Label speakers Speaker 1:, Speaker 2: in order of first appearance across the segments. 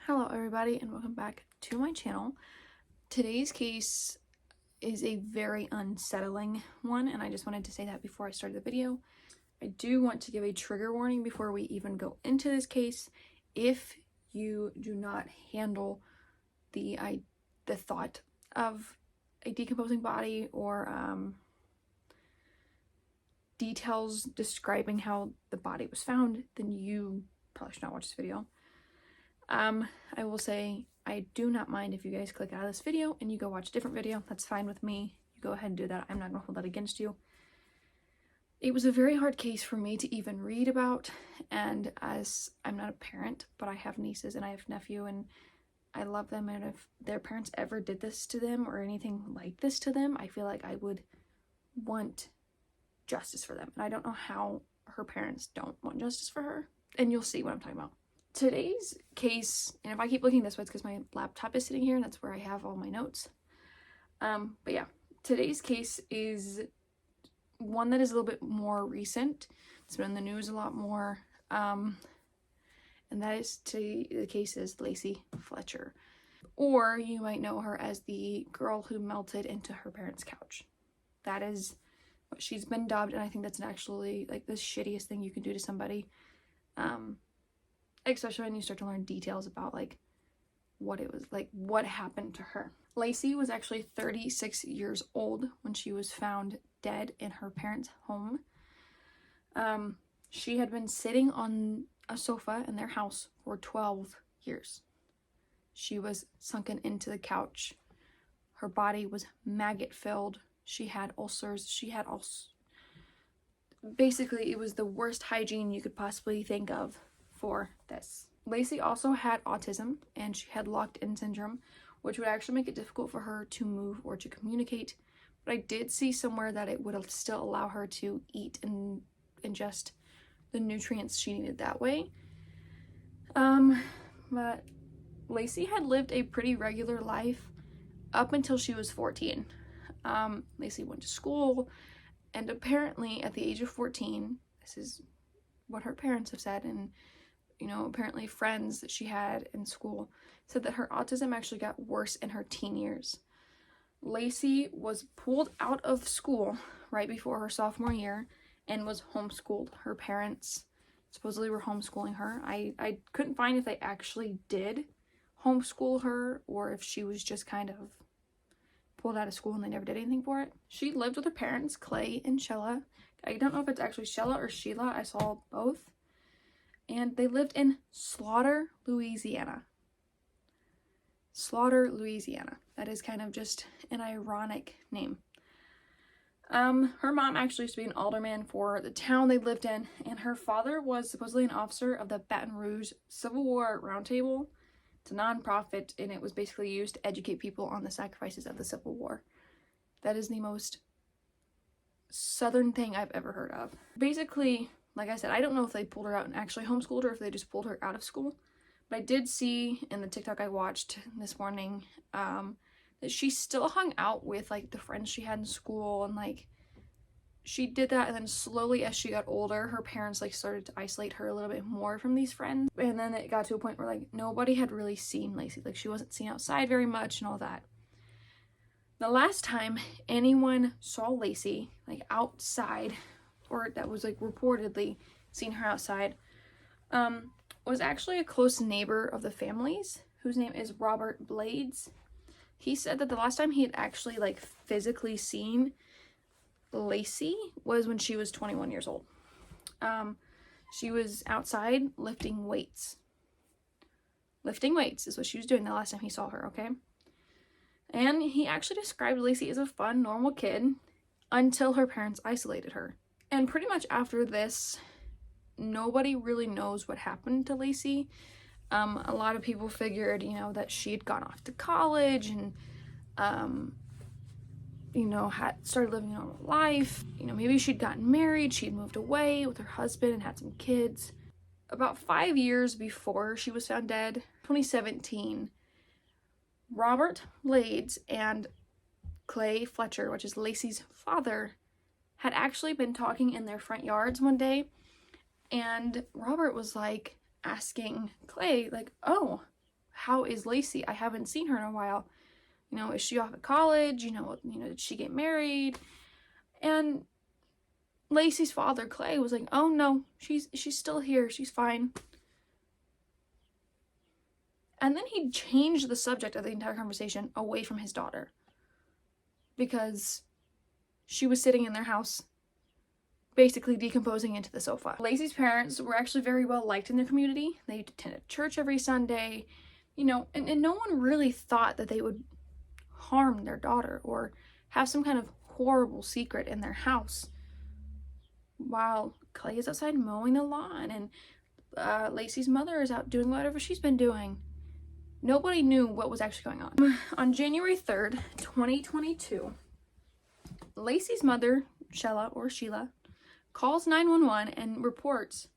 Speaker 1: Hello everybody and welcome back to my channel. Today's case is a very unsettling one, and I just wanted to say that before I started the video. I do want to give a trigger warning before we even go into this case. If you do not handle the thought of a decomposing body or details describing how the body was found, then you probably should not watch this video. I will say I do not mind if you guys click out of this video and you go watch a different video. That's fine with me. You go ahead and do that. I'm not going to hold that against you. It was a very hard case for me to even read about, and as I'm not a parent, but I have nieces and I have nephew and I love them, and if their parents ever did this to them or anything like this to them, I feel like I would want justice for them. And I don't know how her parents don't want justice for her, and you'll see what I'm talking about. Today's case, and if I keep looking this way, it's because my laptop is sitting here and that's where I have all my notes. But yeah, today's case is one that is a little bit more recent. It's been in the news a lot more. And that is the case is Lacey Fletcher. Or you might know her as the girl who melted into her parents' couch. That is what she's been dubbed, and I think that's actually like the shittiest thing you can do to somebody. Especially when you start to learn details about like what it was like, what happened to her. Lacey was actually 36 years old when she was found dead in her parents' home. She had been sitting on a sofa in their house for 12 years. She was sunken into the couch. Her body was maggot filled. She had ulcers. She had basically, it was the worst hygiene you could possibly think of for this. Lacey also had autism, and she had locked-in syndrome, which would actually make it difficult for her to move or to communicate. But I did see somewhere that it would still allow her to eat and ingest the nutrients she needed that way. But Lacey had lived a pretty regular life up until she was 14. Lacey went to school, and apparently at the age of 14, this is what her parents have said, and apparently friends that she had in school said that her autism actually got worse in her teen years. Lacey was pulled out of school right before her sophomore year and was homeschooled. Her parents supposedly were homeschooling her. I couldn't find if they actually did homeschool her or if she was just kind of pulled out of school and they never did anything for it. She lived with her parents, Clay and Shella. I don't know if it's actually Shella or Sheila. I saw both. And they lived in Slaughter, Louisiana. Slaughter, Louisiana. That is kind of just an ironic name. Her mom actually used to be an alderman for the town they lived in, and her father was supposedly an officer of the Baton Rouge Civil War Roundtable. It's a non-profit, and it was basically used to educate people on the sacrifices of the Civil War. That is the most southern thing I've ever heard of. Basically, like I said, I don't know if they pulled her out and actually homeschooled her or if they just pulled her out of school. But I did see in the TikTok I watched this morning that she still hung out with like the friends she had in school, and like she did that, and then slowly as she got older, her parents like started to isolate her a little bit more from these friends. And then it got to a point where like nobody had really seen Lacey. Like she wasn't seen outside very much and all that. The last time anyone saw Lacey like outside, or that was like reportedly seen her outside, was actually a close neighbor of the family's, whose name is Robert Blades. He said that the last time he had actually like physically seen Lacey was when she was 21 years old. She was outside lifting weights. Lifting weights is what she was doing the last time he saw her, okay? And he actually described Lacey as a fun, normal kid until her parents isolated her. And pretty much after this, nobody really knows what happened to Lacey. A lot of people figured, that she had gone off to college and, had started living a normal life. Maybe she'd gotten married, she'd moved away with her husband and had some kids. About 5 years before she was found dead, 2017, Robert Blades and Clay Fletcher, which is Lacey's father, had actually been talking in their front yards one day, and Robert was like asking Clay like, oh, how is Lacey? I haven't seen her in a while. You know, is she off at college? Did she get married? And Lacey's father, Clay, was like, oh no, she's still here. She's fine. And then he changed the subject of the entire conversation away from his daughter, because she was sitting in their house basically decomposing into the sofa. Lacey's parents were actually very well liked in their community. They attended church every Sunday, and no one really thought that they would harm their daughter or have some kind of horrible secret in their house while Clay is outside mowing the lawn and Lacey's mother is out doing whatever she's been doing. Nobody knew what was actually going on. On January 3rd, 2022, Lacey's mother, Sheila, calls 911 and reports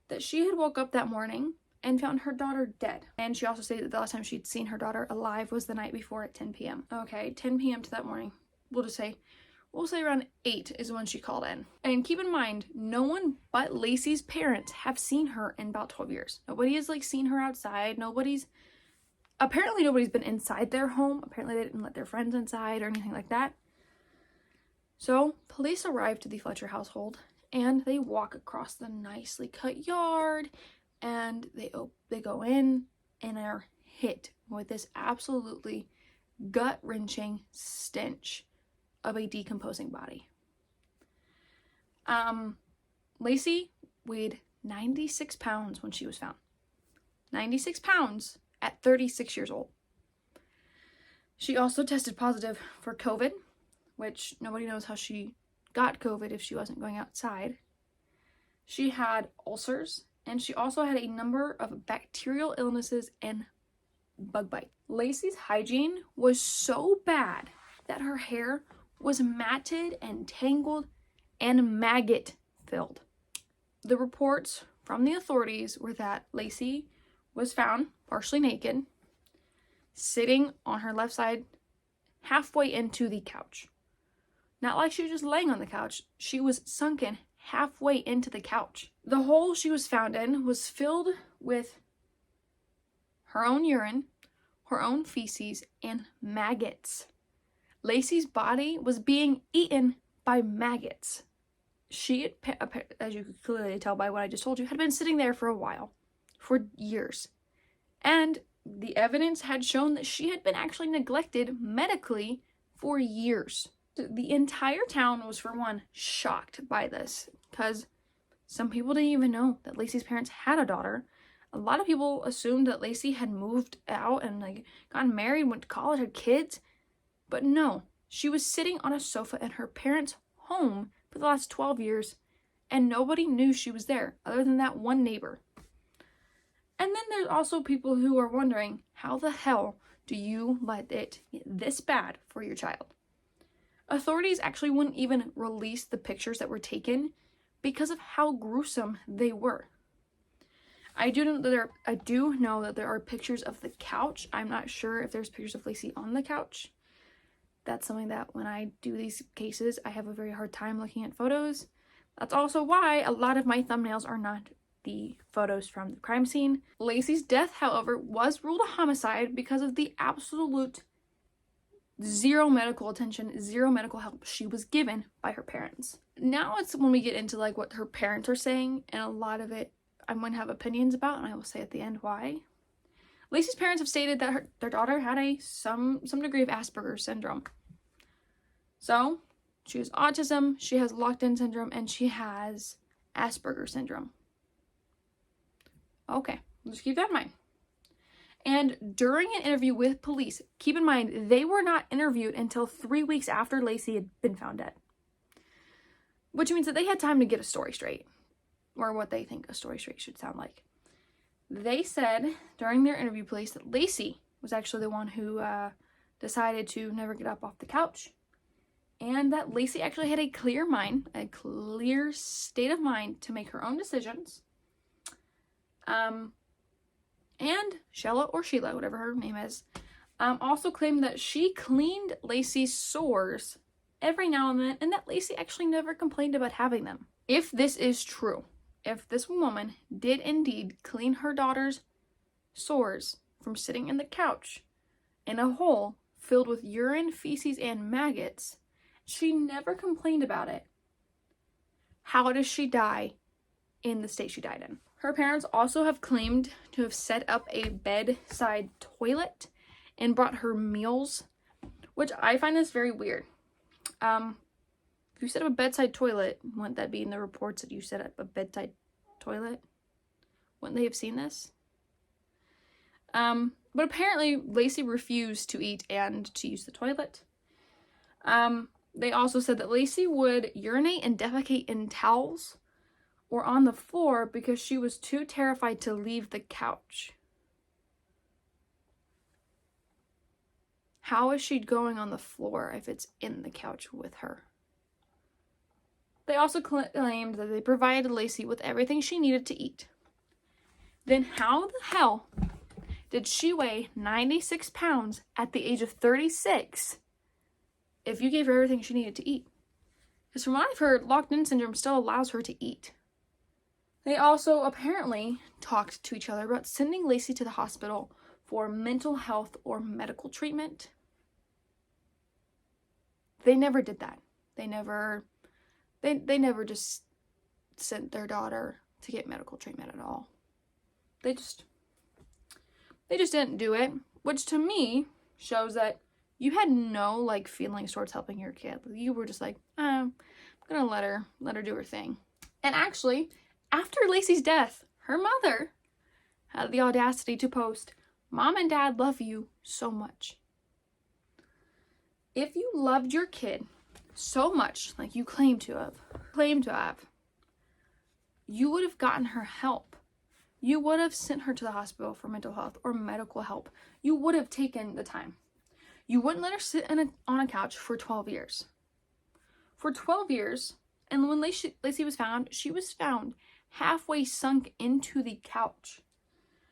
Speaker 1: that she had woke up that morning and found her daughter dead. And she also stated that the last time she'd seen her daughter alive was the night before at 10 p.m. Okay, 10 p.m. to that morning. We'll say around 8 is when she called in. And keep in mind, no one but Lacey's parents have seen her in about 12 years. Nobody has seen her outside. Apparently nobody's been inside their home. Apparently they didn't let their friends inside or anything like that. So police arrive to the Fletcher household and they walk across the nicely cut yard and they go in and are hit with this absolutely gut-wrenching stench of a decomposing body. Lacey weighed 96 pounds when she was found. 96 pounds at 36 years old. She also tested positive for COVID, which nobody knows how she got COVID if she wasn't going outside. She had ulcers, and she also had a number of bacterial illnesses and bug bite. Lacey's hygiene was so bad that her hair was matted and tangled and maggot filled. The reports from the authorities were that Lacey was found partially naked, sitting on her left side halfway into the couch. Not like she was just laying on the couch, she was sunken halfway into the couch. The hole she was found in was filled with her own urine, her own feces, and maggots. Lacey's body was being eaten by maggots. She, as you could clearly tell by what I just told you, had been sitting there for a while, for years. And the evidence had shown that she had been actually neglected medically for years. The entire town was, for one, shocked by this, because some people didn't even know that Lacey's parents had a daughter. A lot of people assumed that Lacey had moved out and gotten married, went to college, had kids. But no, she was sitting on a sofa in her parents' home for the last 12 years, and nobody knew she was there other than that one neighbor. And then there's also people who are wondering, how the hell do you let it get this bad for your child? Authorities actually wouldn't even release the pictures that were taken because of how gruesome they were. I do know that there are pictures of the couch. I'm not sure if there's pictures of Lacey on the couch. That's something that when I do these cases, I have a very hard time looking at photos. That's also why a lot of my thumbnails are not the photos from the crime scene. Lacey's death, however, was ruled a homicide because of the absolute zero medical attention, zero medical help she was given by her parents. Now it's when we get into what her parents are saying, and a lot of it I'm going to have opinions about, and I will say at the end why. Lacey's parents have stated that their daughter had some degree of Asperger's syndrome. So, she has autism, she has locked-in syndrome, and she has Asperger's syndrome. Okay, just keep that in mind. And during an interview with police, keep in mind, they were not interviewed until 3 weeks after Lacey had been found dead. Which means that they had time to get a story straight. Or what they think a story straight should sound like. They said during their interview with police that Lacey was actually the one who decided to never get up off the couch. And that Lacey actually had a clear mind, a clear state of mind to make her own decisions. And Sheila, whatever her name is, also claimed that she cleaned Lacey's sores every now and then, and that Lacey actually never complained about having them. If this is true, if this woman did indeed clean her daughter's sores from sitting in the couch in a hole filled with urine, feces, and maggots. She never complained about it. How does she die in the state she died in? Her parents also have claimed to have set up a bedside toilet and brought her meals, which I find this very weird. If you set up a bedside toilet, wouldn't that be in the reports that you set up a bedside toilet? Wouldn't they have seen this? But apparently Lacey refused to eat and to use the toilet. They also said that Lacey would urinate and defecate in towels or on the floor because she was too terrified to leave the couch. How is she going on the floor if it's in the couch with her? They also claimed that they provided Lacey with everything she needed to eat. Then how the hell did she weigh 96 pounds at the age of 36 if you gave her everything she needed to eat? Because from what I've heard, locked-in syndrome still allows her to eat. They also apparently talked to each other about sending Lacey to the hospital for mental health or medical treatment. They never did that. They never just sent their daughter to get medical treatment at all. They just didn't do it, which to me shows that you had no feelings towards helping your kid. You were just like, I'm gonna let her do her thing. And actually, after Lacey's death, her mother had the audacity to post, "Mom and Dad love you so much." If you loved your kid so much, like you claim to have, you would have gotten her help. You would have sent her to the hospital for mental health or medical help. You would have taken the time. You wouldn't let her sit on a couch for 12 years. For 12 years, and when Lacey was found, she was found halfway sunk into the couch.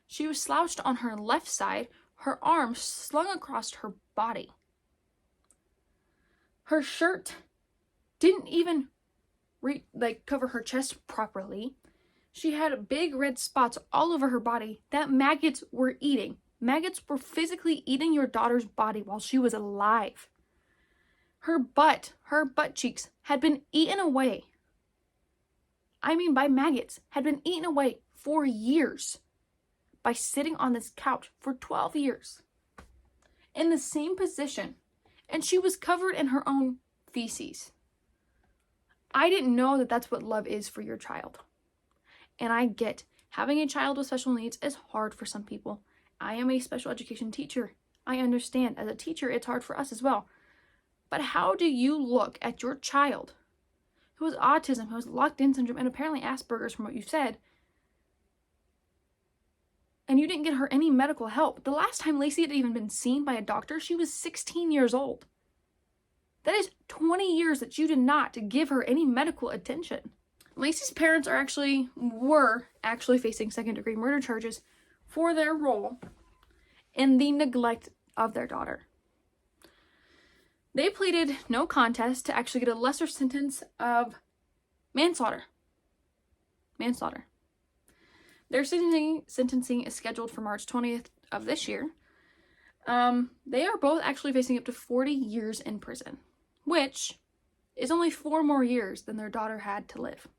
Speaker 1: She was slouched on her left side, her arms slung across her body. Her shirt didn't even cover her chest properly. She had big red spots all over her body that maggots were eating. Maggots were physically eating your daughter's body while she was alive. Her butt cheeks had been eaten away. I mean, by maggots, had been eaten away for years by sitting on this couch for 12 years in the same position. And she was covered in her own feces. I didn't know that that's what love is for your child. And I get having a child with special needs is hard for some people. I am a special education teacher. I understand. As a teacher, it's hard for us as well. But how do you look at your child who has autism, who has locked-in syndrome, and apparently Asperger's from what you said, and you didn't get her any medical help? The last time Lacey had even been seen by a doctor, she was 16 years old. That is 20 years that you did not give her any medical attention. Lacey's parents were actually facing second-degree murder charges for their role in the neglect of their daughter. They pleaded no contest to actually get a lesser sentence of manslaughter. Their sentencing is scheduled for March 20th of this year. They are both actually facing up to 40 years in prison, which is only 4 more years than their daughter had to live.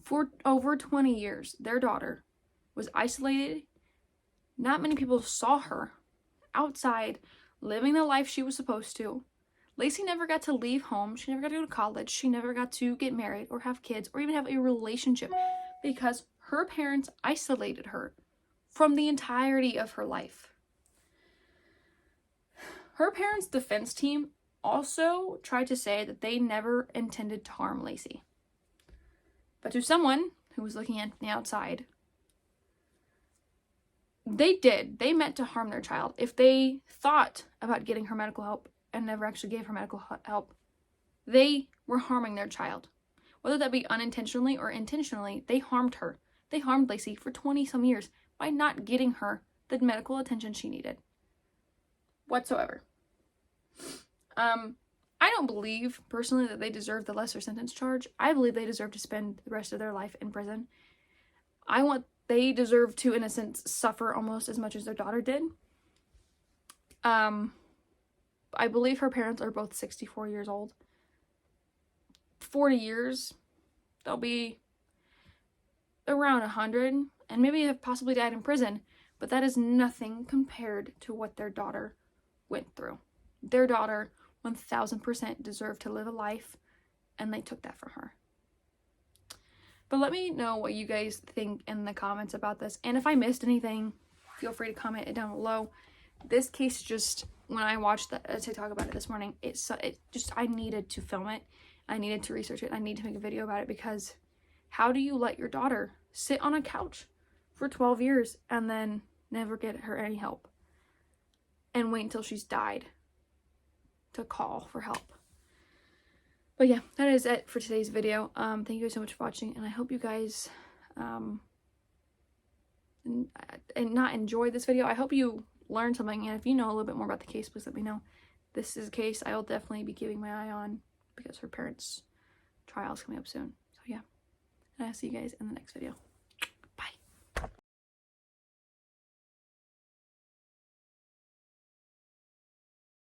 Speaker 1: For over 20 years, their daughter was isolated. Not many people saw her outside living the life she was supposed to. Lacey never got to leave home. She never got to go to college. She never got to get married or have kids or even have a relationship because her parents isolated her from the entirety of her life. Her parents' defense team also tried to say that they never intended to harm Lacey. But to someone who was looking at the outside, they did. They meant to harm their child. If they thought about getting her medical help and never actually gave her medical help, they were harming their child. Whether that be unintentionally or intentionally, they harmed her. They harmed Lacey for 20-some years by not getting her the medical attention she needed whatsoever. I don't believe, personally, that they deserve the lesser sentence charge. I believe they deserve to spend the rest of their life in prison. I want they deserve to, in a sense, suffer almost as much as their daughter did. I believe her parents are both 64 years old. 40 years, they'll be around 100, and maybe have possibly died in prison, but that is nothing compared to what their daughter went through. Their daughter 1000% deserved to live a life, and they took that from her. But let me know what you guys think in the comments about this, and if I missed anything, feel free to comment it down below. This case, just when I watched the TikTok about it this morning, I needed to film it. I needed to research it. I need to make a video about it, because how do you let your daughter sit on a couch for 12 years and then never get her any help and wait until she's died to call for help? But yeah, that is it for today's video. Thank you guys so much for watching, and I hope you guys and not enjoy this video. I hope you learned something, and if you know a little bit more about the case, please let me know. This is a case I will definitely be keeping my eye on, because her parents' trial is coming up soon. So yeah, and I'll see you guys in the next video.